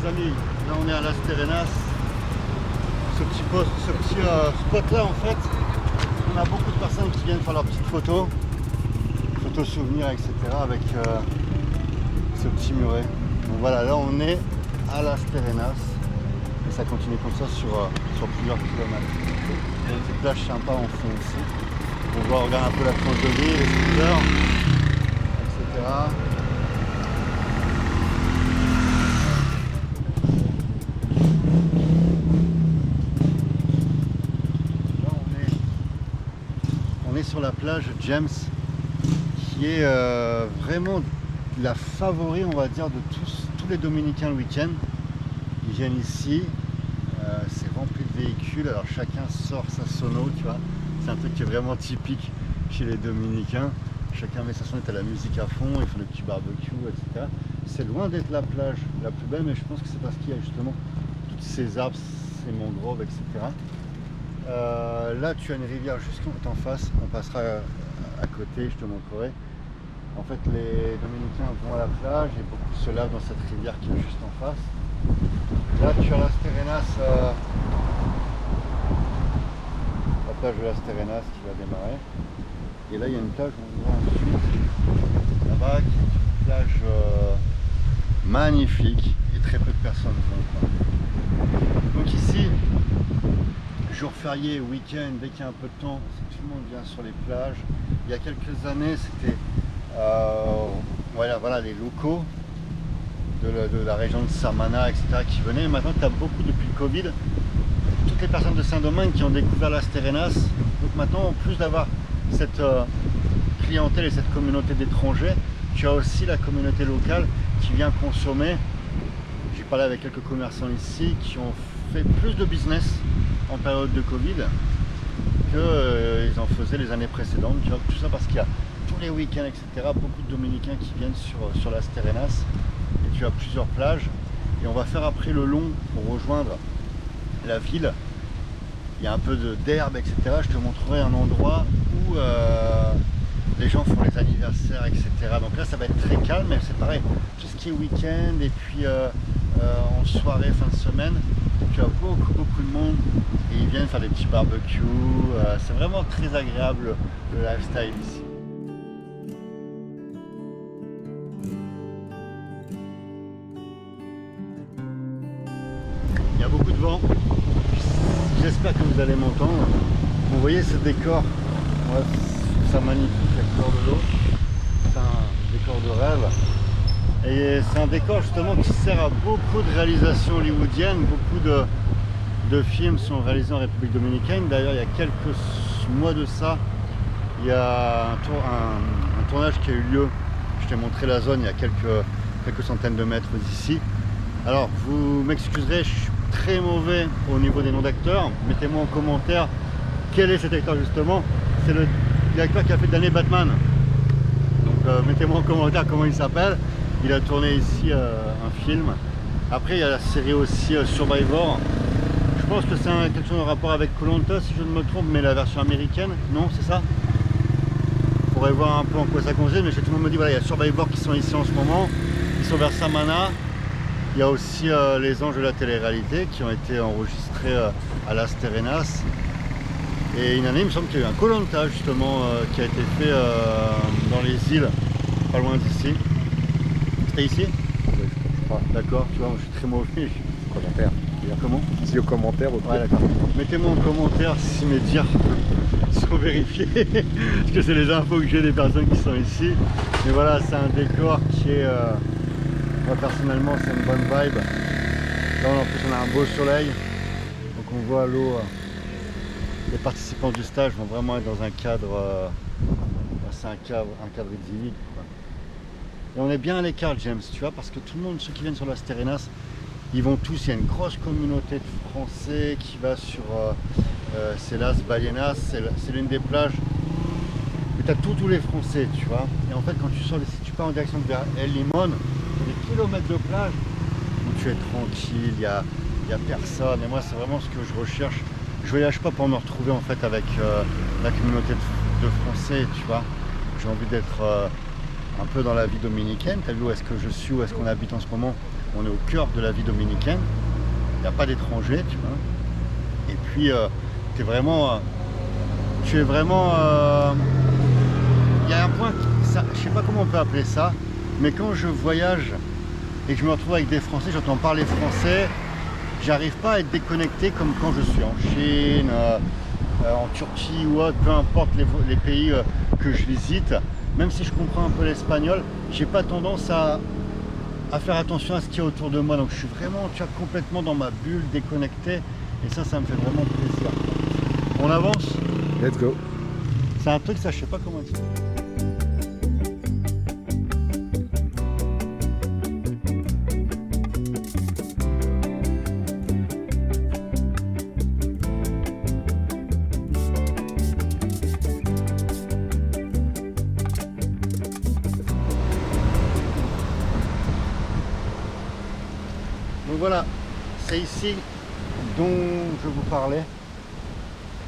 amis, là on est à Las Terrenas. Ce petit spot là en fait, on a beaucoup de personnes qui viennent faire leurs petites photos souvenirs, etc. avec ce petit muret. Donc voilà, là on est à Las Terrenas et ça continue comme ça sur plusieurs kilomètres. Il y a une petite plage sympa en fond aussi. On va regarder un peu la tranche de vie, les scooters, etc. On est sur la plage James, qui est vraiment la favori, on va dire, de tous les Dominicains le week-end. Ils viennent ici, c'est rempli de véhicules, alors chacun sort sa sono, tu vois. C'est un truc qui est vraiment typique chez les Dominicains. Chacun met sa sonnette à la musique à fond, ils font des petits barbecues, etc. C'est loin d'être la plage la plus belle, mais je pense que c'est parce qu'il y a justement tous ces arbres, ces mangroves, etc. Là, tu as une rivière juste en face, on passera à côté, je te montrerai. En fait, les Dominicains vont à la plage et beaucoup se lavent dans cette rivière qui est juste en face. Là, tu as Las Terrenas, la plage de Las Terrenas qui va démarrer. Et là, il y a une plage, on voit ensuite là-bas, qui est une plage magnifique et très peu de personnes vont. Donc ici, jour férié, week-end, dès qu'il y a un peu de temps, tout le monde vient sur les plages. Il y a quelques années, c'était voilà, les locaux de la région de Samana, etc. qui venaient. Maintenant, tu as beaucoup, depuis le Covid, toutes les personnes de Saint-Domingue qui ont découvert Las Terrenas. Donc maintenant, en plus d'avoir cette clientèle et cette communauté d'étrangers, tu as aussi la communauté locale qui vient consommer. J'ai parlé avec quelques commerçants ici qui ont fait plus de business en période de Covid qu'ils en faisaient les années précédentes. Tu vois, tout ça parce qu'il y a tous les week-ends, etc. beaucoup de Dominicains qui viennent sur Las Terrenas et tu as plusieurs plages et on va faire après le long pour rejoindre la ville. Il y a un peu d'herbe, etc. Je te montrerai un endroit où les gens font les anniversaires, etc. Donc là ça va être très calme, mais c'est pareil, tout ce qui est week-end et puis en soirée, fin de semaine, tu as beaucoup de monde et ils viennent faire des petits barbecues. C'est vraiment très agréable le lifestyle ici. Il y a beaucoup de vent. J'espère que vous allez m'entendre. Vous voyez ce décor, moi, je trouve ça magnifique, la couleur de l'eau. C'est un décor de rêve. Et c'est un décor justement qui sert à beaucoup de réalisations hollywoodiennes. Beaucoup de films sont réalisés en République Dominicaine. D'ailleurs, il y a quelques mois de ça, il y a un tournage qui a eu lieu. Je t'ai montré la zone il y a quelques centaines de mètres d'ici. Alors, vous m'excuserez, je suis très mauvais au niveau des noms d'acteurs. Mettez-moi en commentaire quel est cet acteur justement. C'est l'acteur qui a fait le dernier Batman. Donc mettez-moi en commentaire comment il s'appelle. Il a tourné ici un film. Après il y a la série aussi Survivor. Je pense que c'est quelque chose en rapport avec Koh-Lanta si je ne me trompe, mais la version américaine, non, c'est ça? Il faudrait voir un peu en quoi ça consiste, mais tout le monde me dit voilà, il y a Survivor qui sont ici en ce moment, ils sont vers Samana. Il y a aussi les anges de la télé-réalité qui ont été enregistrés à Las Terrenas. Et une année, il me semble qu'il y a eu un Koh-Lanta justement qui a été fait dans les îles, pas loin d'ici. C'était ici? Oui, je crois. D'accord, tu vois, moi je suis très mauvais. Commentaire. Comment? Si au commentaire, au ouais, d'accord. Mettez-moi en commentaire si mes dires sont vérifiés. Parce que c'est les infos que j'ai des personnes qui sont ici. Mais voilà, c'est un décor qui est... moi personnellement c'est une bonne vibe. Là en plus on a un beau soleil. Donc on voit l'eau. Les participants du stage vont vraiment être dans un cadre. C'est un cadre idyllique, quoi. Et on est bien à l'écart, James, tu vois, parce que tout le monde, ceux qui viennent sur Las Terrenas, ils vont tous, il y a une grosse communauté de Français qui va sur c'est Las Ballenas, c'est l'une des plages où tu as tous les Français, tu vois. Et en fait, quand tu sors, si tu pars en direction vers El Limon, il y a des kilomètres de plage où tu es tranquille, il y a personne. Et moi, c'est vraiment ce que je recherche. Je voyage pas pour me retrouver en fait avec la communauté de Français, tu vois. J'ai envie d'être un peu dans la vie dominicaine. T'as vu où est-ce que je suis, où est-ce qu'on habite en ce moment? on est au cœur de la vie dominicaine. Il n'y a pas d'étrangers, tu vois. Et puis, tu es vraiment... il y a un point, je sais pas comment on peut appeler ça, mais quand je voyage et que je me retrouve avec des Français, j'entends parler français, j'arrive pas à être déconnecté comme quand je suis en Chine, en Turquie ou autre, peu importe les pays que je visite. Même si je comprends un peu l'espagnol, j'ai pas tendance à faire attention à ce qu'il y a autour de moi. Donc je suis vraiment, tu vois, complètement dans ma bulle, déconnecté. Et ça me fait vraiment plaisir. On avance? Let's go. C'est un truc, ça, je sais pas comment expliquer. Donc voilà, c'est ici dont je vous parlais.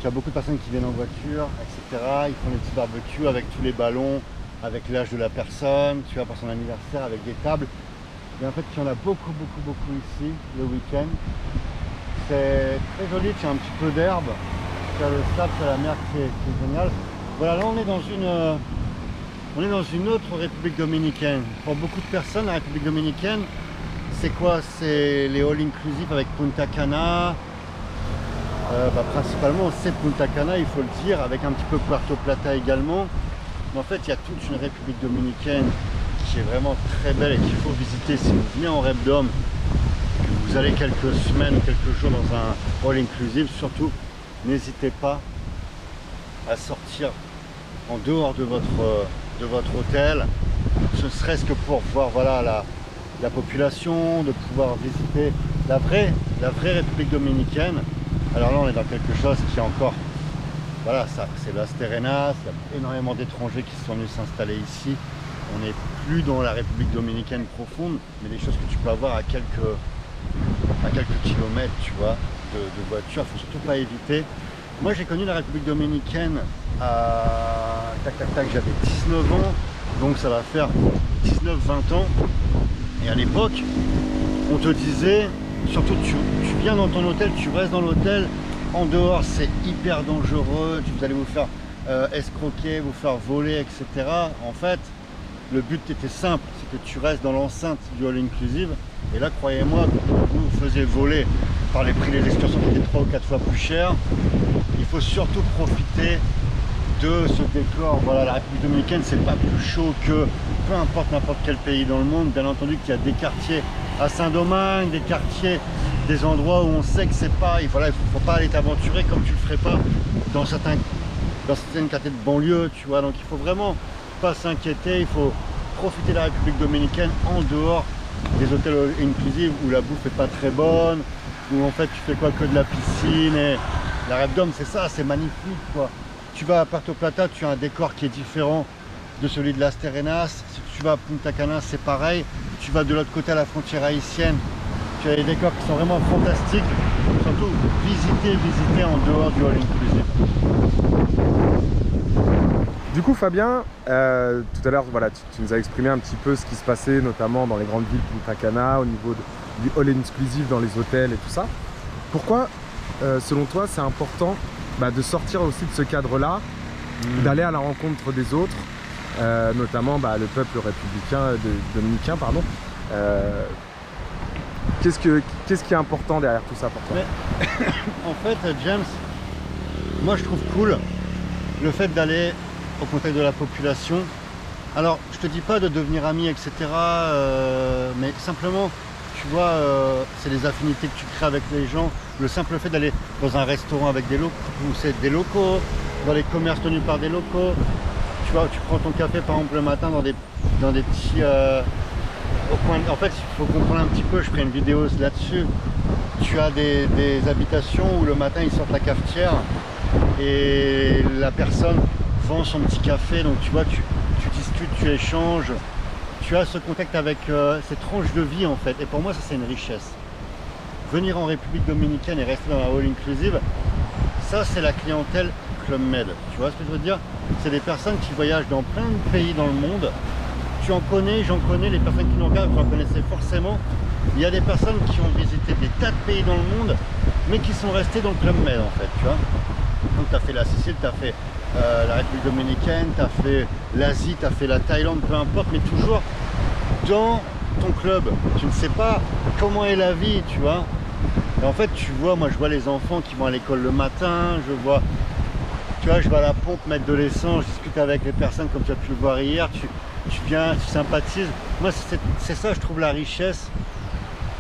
Il y a beaucoup de personnes qui viennent en voiture, etc. Ils font des petits barbecues avec tous les ballons, avec l'âge de la personne, tu vois, pour son anniversaire, avec des tables. Et en fait, il y en a beaucoup ici, le week-end. C'est très joli, tu as un petit peu d'herbe, tu as le sable, tu as la mer qui est géniale. Voilà, là on est dans une autre République dominicaine. Pour beaucoup de personnes, la République dominicaine, c'est quoi? C'est les all-inclusive avec Punta Cana. Principalement c'est Punta Cana, il faut le dire, avec un petit peu Puerto Plata également. Mais en fait, il y a toute une République dominicaine qui est vraiment très belle et qu'il faut visiter si vous venez en Repdom, que vous allez quelques semaines ou quelques jours dans un all-inclusive. Surtout, n'hésitez pas à sortir en dehors de votre hôtel, ce serait-ce que pour voir, voilà, la population, de pouvoir visiter la vraie République dominicaine. Alors là, on est dans quelque chose qui est encore, voilà, ça, c'est Las Terrenas, il y a énormément d'étrangers qui sont venus s'installer ici. On n'est plus dans la République dominicaine profonde, mais des choses que tu peux avoir à quelques kilomètres, tu vois, de voiture. Il faut surtout pas éviter. Moi, j'ai connu la République dominicaine à j'avais 19 ans, donc ça va faire 19-20 ans. Et à l'époque, on te disait, surtout tu viens dans ton hôtel, tu restes dans l'hôtel, en dehors c'est hyper dangereux, vous allez vous faire escroquer, vous faire voler, etc. En fait, le but était simple, c'est que tu restes dans l'enceinte du all-inclusive, et là, croyez-moi, vous vous faisiez voler par les prix des excursions qui étaient 3 ou 4 fois plus chers. Il faut surtout profiter de ce décor. Voilà, la République dominicaine, c'est pas plus chaud que peu importe n'importe quel pays dans le monde. Bien entendu qu'il y a des quartiers à Saint-Domingue, des quartiers, des endroits où on sait que c'est pas, et voilà, il faut pas aller t'aventurer comme tu le ferais pas dans certaines quartiers de banlieue, tu vois. Donc il faut vraiment pas s'inquiéter, il faut profiter de la République dominicaine en dehors des hôtels inclusifs où la bouffe est pas très bonne, où en fait tu fais quoi que de la piscine. Et la Repdom, c'est ça, c'est magnifique, quoi. Tu vas à Puerto Plata, tu as un décor qui est différent de celui de Las Terrenas. Si tu vas à Punta Cana, c'est pareil. Tu vas de l'autre côté à la frontière haïtienne, tu as des décors qui sont vraiment fantastiques. Surtout, visiter en dehors du all-inclusive. Du coup, Fabien, tout à l'heure, voilà, tu nous as exprimé un petit peu ce qui se passait, notamment dans les grandes villes Punta Cana, au niveau du all-inclusive dans les hôtels et tout ça. Pourquoi, selon toi, c'est important de sortir aussi de ce cadre-là, d'aller à la rencontre des autres, notamment le peuple dominicain, pardon. Qu'est-ce qui est important derrière tout ça pour toi? En fait, James, moi je trouve cool le fait d'aller au contact de la population. Alors, je te dis pas de devenir ami, etc. Mais simplement, tu vois, c'est les affinités que tu crées avec les gens. Le simple fait d'aller dans un restaurant avec des locaux, où c'est des locaux, dans les commerces tenus par des locaux. Tu vois, tu prends ton café par exemple le matin dans des petits au coin. En fait, il faut comprendre un petit peu. Je ferai une vidéo là-dessus. Tu as des habitations où le matin ils sortent la cafetière et la personne vend son petit café. Donc tu vois, tu discutes, tu échanges. Tu as ce contact avec cette tranche de vie en fait. Et pour moi, ça c'est une richesse. Venir en République dominicaine et rester dans la all inclusive, ça c'est la clientèle Club Med. Tu vois ce que je veux dire? C'est des personnes qui voyagent dans plein de pays dans le monde. tu en connais, j'en connais, les personnes qui nous regardent, vous en connaissez forcément. Il y a des personnes qui ont visité des tas de pays dans le monde, mais qui sont restées dans le Club Med en fait, tu vois. Donc tu as fait la Sicile, tu as fait la République Dominicaine, tu as fait l'Asie, tu as fait la Thaïlande, peu importe, mais toujours dans ton club. Tu ne sais pas comment est la vie, tu vois. Et en fait, tu vois, moi je vois les enfants qui vont à l'école le matin, je vois, tu vois, je vais à la pompe mettre de l'essence, je discute avec les personnes comme tu as pu le voir hier, tu viens, tu sympathises. Moi, c'est ça, je trouve la richesse.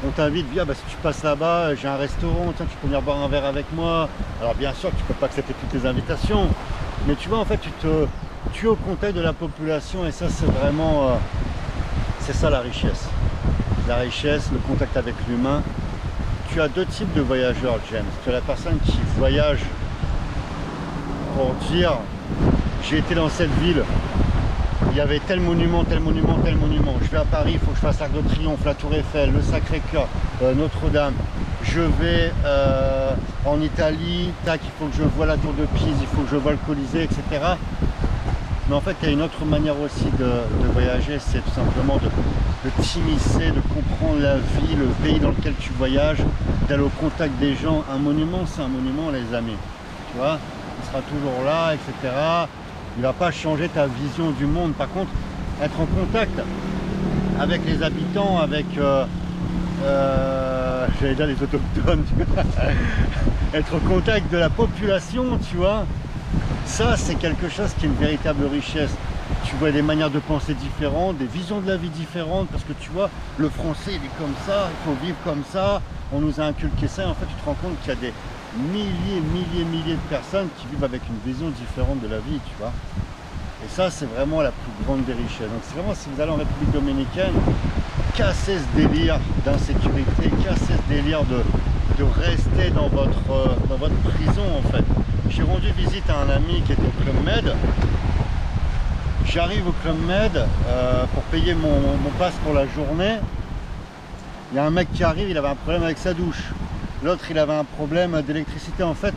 On t'invite, viens, bah, si tu passes là-bas, j'ai un restaurant, tiens, tu peux venir boire un verre avec moi. Alors bien sûr, tu peux pas accepter toutes les invitations, mais tu vois, en fait, tu es au contact de la population et ça, c'est vraiment, c'est ça la richesse. La richesse, le contact avec l'humain. Tu as deux types de voyageurs, James. Tu as la personne qui voyage pour dire, j'ai été dans cette ville, il y avait tel monument, tel monument, tel monument. Je vais à Paris, il faut que je fasse l'Arc de Triomphe, la Tour Eiffel, le Sacré-Cœur, Notre-Dame. Je vais en Italie, tac, il faut que je voie la Tour de Pise, il faut que je voie le Colisée, etc. Mais en fait, il y a une autre manière aussi de voyager, c'est tout simplement de t'immiscer, de comprendre la vie, le pays dans lequel tu voyages, d'aller au contact des gens. Un monument, c'est un monument, les amis. Tu vois, il sera toujours là, etc. Il ne va pas changer ta vision du monde. Par contre, être en contact avec les habitants, avec, j'allais dire les autochtones, être en contact de la population, tu vois, ça c'est quelque chose qui est une véritable richesse. Tu vois des manières de penser différentes, des visions de la vie différentes, parce que tu vois, le français il est comme ça, il faut vivre comme ça, on nous a inculqué ça, et en fait tu te rends compte qu'il y a des milliers de personnes qui vivent avec une vision différente de la vie, tu vois. Et ça, c'est vraiment la plus grande des richesses. Donc c'est vraiment, si vous allez en République Dominicaine, cassez ce délire d'insécurité, cassez ce délire de rester dans votre prison, en fait. J'ai rendu visite à un ami qui était au Club Med. J'arrive au Club Med pour payer mon pass pour la journée. Il y a un mec qui arrive, il avait un problème avec sa douche. L'autre, il avait un problème d'électricité. En fait,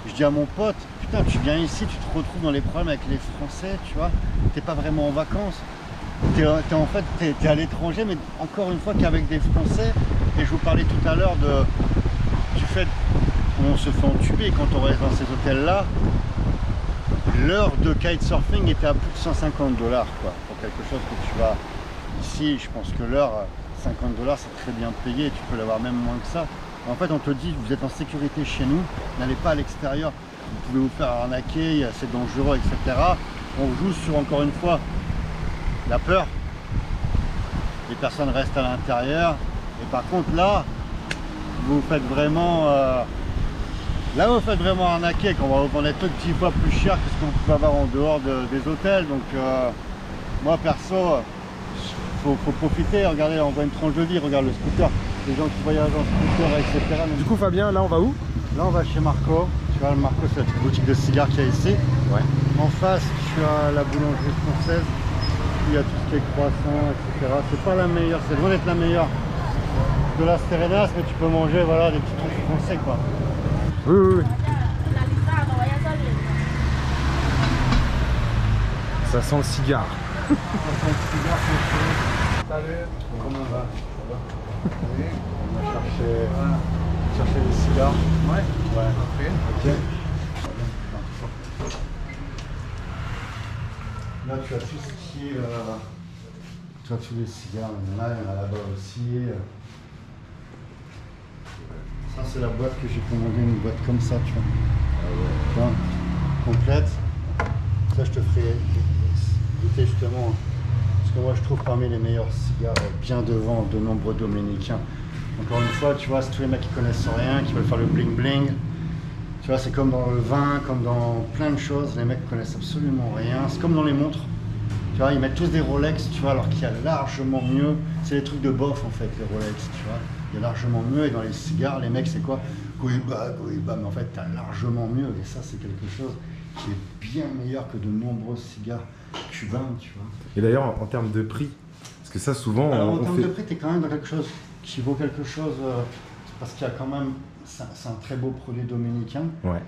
je dis à mon pote, putain, tu viens ici, tu te retrouves dans les problèmes avec les Français, tu vois. T'es pas vraiment en vacances. En fait, t'es à l'étranger, mais encore une fois qu'avec des Français. Et je vous parlais tout à l'heure du fait qu'on se fait entuber quand on reste dans ces hôtels-là. L'heure de kitesurfing était à plus de 150 $, quoi, pour quelque chose que tu vas ici. Je pense que l'heure, 50 $, c'est très bien payé. Tu peux l'avoir même moins que ça. En fait, on te dit, vous êtes en sécurité chez nous, n'allez pas à l'extérieur, vous pouvez vous faire arnaquer, c'est dangereux, etc. On joue sur, encore une fois, la peur. Les personnes restent à l'intérieur. Et par contre, là, vous faites vraiment... là, vous faites vraiment arnaquer, quand on va vous vendre des trucs 10 fois plus cher que ce que vous pouvez avoir en dehors des hôtels. Donc, moi, perso, faut profiter. Regardez, on voit une tranche de vie, regarde le scooter. Les gens qui voyagent en scooter, etc. Du coup, Fabien, là, on va où? Là, on va chez Marco. Tu vois, le Marco, c'est la petite boutique de cigares qu'il y a ici. Ouais. En face, tu as la boulangerie française. Il y a tout ce qui est croissant, etc. C'est pas la meilleure, c'est loin d'être la meilleure de la Serenas, mais tu peux manger, voilà, des petits trucs français, quoi. Oui. Ça sent le cigare. Ça sent le cigare, salut. Comment on va? Ça va? Oui. On va chercher des cigares. Ouais. Ok. Là, tu as tout ce qui est... tu as tous les cigares, il y en a là-bas aussi. Ça, c'est la boîte que j'ai commandé, une boîte comme ça, tu vois. Tu vois, complète. Ça, je te ferai goûter justement. Parce que moi, je trouve parmi les meilleurs cigares bien devant de nombreux Dominicains. Encore une fois, tu vois, c'est tous les mecs qui connaissent rien, qui veulent faire le bling bling. Tu vois, c'est comme dans le vin, comme dans plein de choses, les mecs connaissent absolument rien. C'est comme dans les montres. Tu vois, ils mettent tous des Rolex, tu vois, alors qu'il y a largement mieux. C'est des trucs de bof, en fait, les Rolex, tu vois. Il y a largement mieux. Et dans les cigares, les mecs, c'est quoi? Cohiba, mais en fait, t'as largement mieux. Et ça, c'est quelque chose qui est bien meilleur que de nombreux cigares cubains, tu vois. Et d'ailleurs, en termes de prix, parce que ça, souvent, alors, en termes de prix, t'es quand même dans quelque chose qui vaut quelque chose, parce qu'il y a quand même, c'est un très beau produit dominicain. Ouais.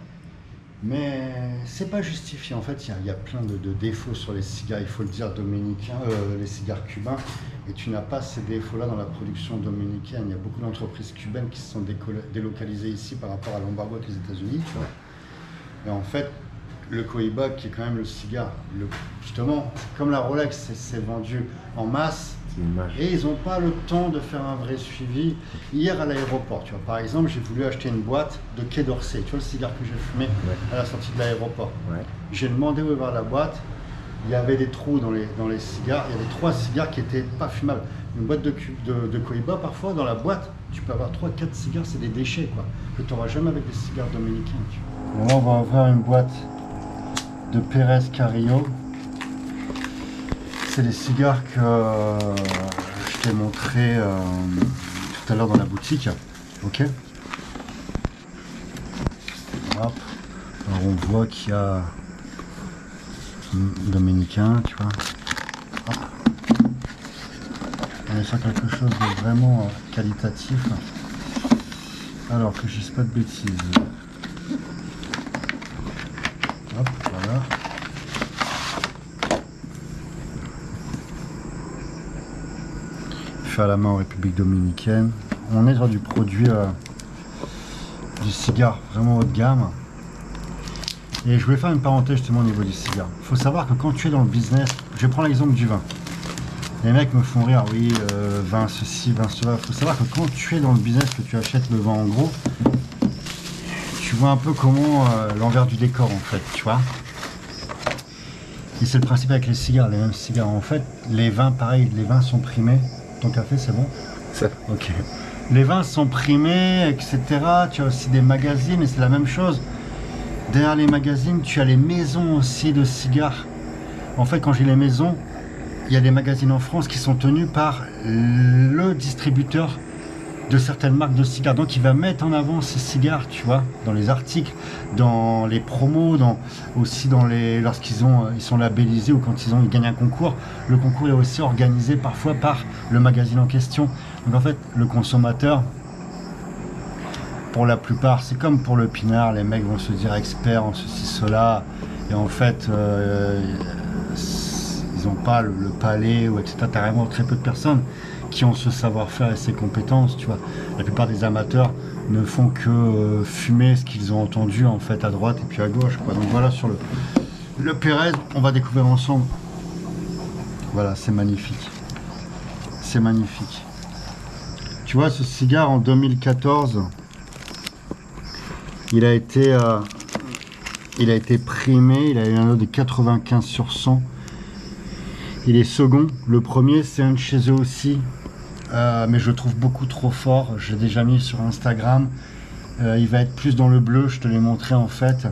Mais c'est pas justifié. En fait, il y a plein de défauts sur les cigares, il faut le dire, dominicains, les cigares cubains. Et tu n'as pas ces défauts-là dans la production dominicaine. Il y a beaucoup d'entreprises cubaines qui se sont délocalisées ici par rapport à l'embargo avec les États-Unis, tu vois. Et en fait, le Cohiba, qui est quand même le cigare, justement, comme la Rolex, c'est vendu en masse. Et ils n'ont pas le temps de faire un vrai suivi. Hier à l'aéroport, tu vois, par exemple, j'ai voulu acheter une boîte de Quai d'Orsay, tu vois le cigare que j'ai fumé à la sortie de l'aéroport. J'ai demandé où est voir la boîte, il y avait des trous dans les cigares, il y avait 3 cigares qui n'étaient pas fumables. Une boîte de Cohiba, parfois, dans la boîte, tu peux avoir 3-4 cigares, c'est des déchets, quoi, que tu n'auras jamais avec des cigares dominicains. Tu vois. Là, on va ouvrir une boîte de Pérez Carrillo. C'est les cigares que je t'ai montré tout à l'heure dans la boutique. Ok. Hop. Alors on voit qu'il y a dominicain, tu vois. Hop. On est sur quelque chose de vraiment qualitatif. Alors que je dise pas de bêtises. Hop, voilà. Fait à la main en République Dominicaine. On est sur du produit du cigare vraiment haut de gamme. Et je voulais faire une parenthèse justement au niveau du cigare. Il faut savoir que quand tu es dans le business, je prends l'exemple du vin. Les mecs me font rire, oui, vin ceci, vin cela. Il faut savoir que quand tu es dans le business, que tu achètes le vin en gros, tu vois un peu comment l'envers du décor en fait, tu vois. Et c'est le principe avec les cigares, les mêmes cigares. En fait, les vins, pareil, les vins sont primés. Ton café, c'est bon? Ok. Les vins sont primés, etc. Tu as aussi des magazines et c'est la même chose. Derrière les magazines, tu as les maisons aussi de cigares. En fait, quand j'ai les maisons, il y a des magazines en France qui sont tenus par le distributeur de certaines marques de cigares. Donc il va mettre en avant ces cigares, tu vois, dans les articles, dans les promos, aussi lorsqu'ils sont labellisés ou quand ils gagnent un concours. Le concours est aussi organisé parfois par le magazine en question. Donc en fait, le consommateur, pour la plupart, c'est comme pour le pinard, les mecs vont se dire experts en ceci, cela, et en fait, ils n'ont pas le palais, ou etc. T'as vraiment très peu de personnes qui ont ce savoir-faire et ces compétences, tu vois. La plupart des amateurs ne font que fumer ce qu'ils ont entendu en fait à droite et puis à gauche, quoi. Donc voilà, sur le Pérez, on va découvrir ensemble. Voilà, c'est magnifique. C'est magnifique. Tu vois, ce cigare en 2014, il a été primé, il a eu un lot de 95 sur 100. Il est second. Le premier, c'est un de chez eux aussi. Mais je le trouve beaucoup trop fort. Je l'ai déjà mis sur Instagram. Il va être plus dans le bleu, je te l'ai montré en fait.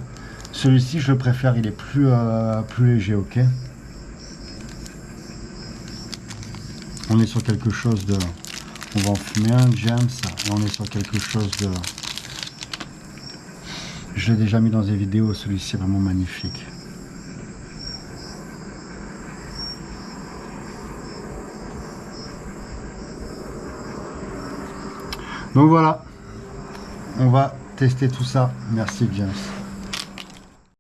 Celui-ci, je le préfère, il est plus léger, ok. On est sur quelque chose de... On va en fumer un, James. Et on est sur quelque chose de... Je l'ai déjà mis dans des vidéos, celui-ci est vraiment magnifique. Donc voilà, on va tester tout ça. Merci James.